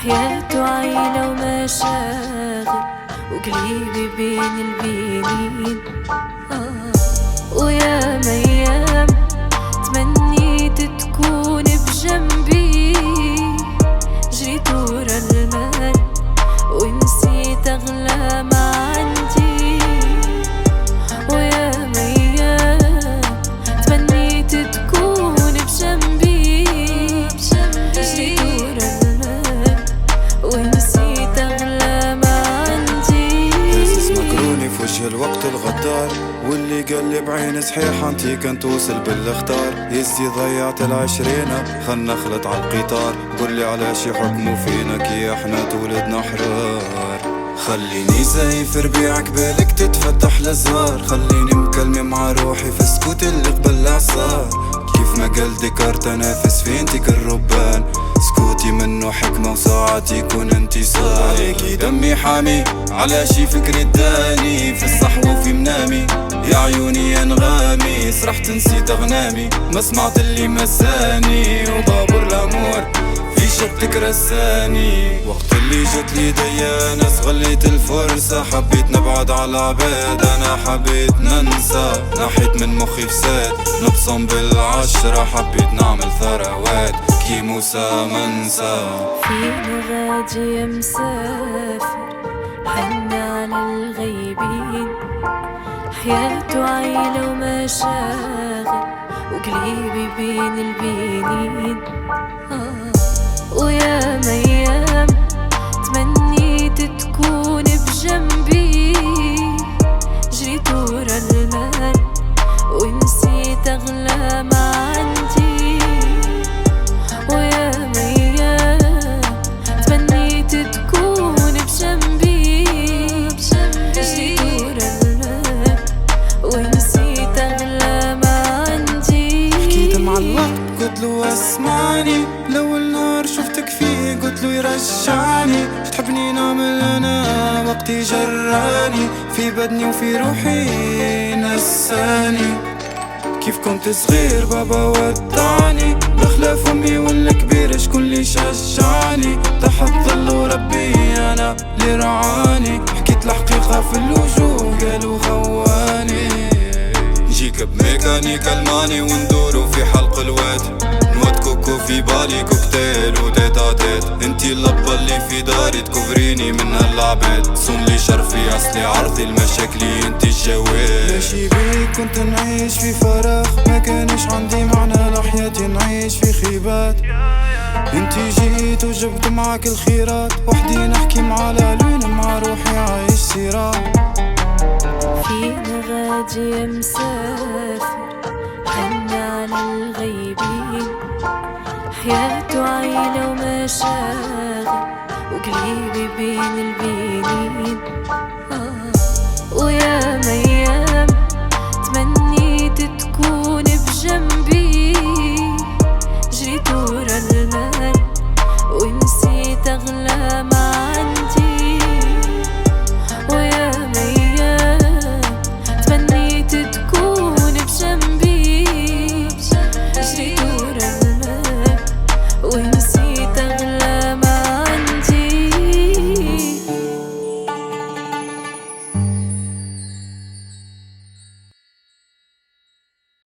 حياته عيلة ومشاغل وقليبي بين البينين. ويا ميام تمنيت تكون بجنبي، جريت ورا المال ونسيت أغلى ما عندي. ويا ميام تمنيت تكون بجنبي، جريت ورا المال ونسيت أغلى ما عندي. حاسس مكروني في وجه الوقت الغدار، واللي قال لي بعين صحيحة انتي كنت توصل بالاختار. يزي ضيعت العشرينة خلنا نخلط على القطار، قولي علاش يحكموا فينا كي احنا تولدنا احرار. خليني زايف ربيعك بالك تتفتح الازهار، خليني مكلمة مع روحي في السكوت اللي قبل العصار. كيف ما قال ديكارت انافس في انتك الربان، سكوتي منه حكمة وساعات يكون انتصار. عليكي دمي حامي على شي فكري اداني، في الصحو وفي منامي يا عيوني يا انغامي. سرحت نسيت اغنامي ما سمعت اللي مساني، وبابور الامور في شطك رساني. وقت اللي جت لي ديانة استغليت الفرصة، حبيت نبعد على العباد انا حبيت ننسى. نحيت من مخي فساد نبصم بالعشرة، حبيت نعمل ثروات كي موسى منسى. فينا غادي يا مسافر حن على الغيبين، حياته عيلة ومشاغل وقليبي بين البينين. ويا ميام تمنيت تكون بجنبي، جريت ورا المال ونسيت أغلى ما عندي. ويا ميام تمنيت تكون بجنبي، جريت ورا المال ونسيت أغلى ما عندي. حكيت مع الوقت قلتلو اسمعني، لأول نهار شفتك فيه قلتلو يرجعني. تحبني نعمل انا وقتي جراني، في بدني وفي روحي نساني. كيف كنت صغير بابا ودعني، بخلاف امي والكبير شكون اللي شجعني. تحت ظل ربي انا اللي رعاني، حكيت الحقيقة في الوجوه قالوا خواني. نجيك بميكانيكا الماني وندورو في حلق الواد، نواد كوكو في بالي كوكتيل وديتا ديت. انتي اللبة اللي في داري تكفريني من هالعباد، صون لي شرفي اصلي عرضي المشاكلي انتي الجواد. ماشي بيك كنت نعيش في فراغ، ما كانش عندي معنى لحياتي نعيش في خيبات. انتي جيت وجبت معاك الخيرات، وحدي نحكي مع العلون مع روحي عايش صراع. فينا غادي يا مسافر حن على الغيبين، حياته عيلة ومشاغل وقليبي بين البينين. ويا ميام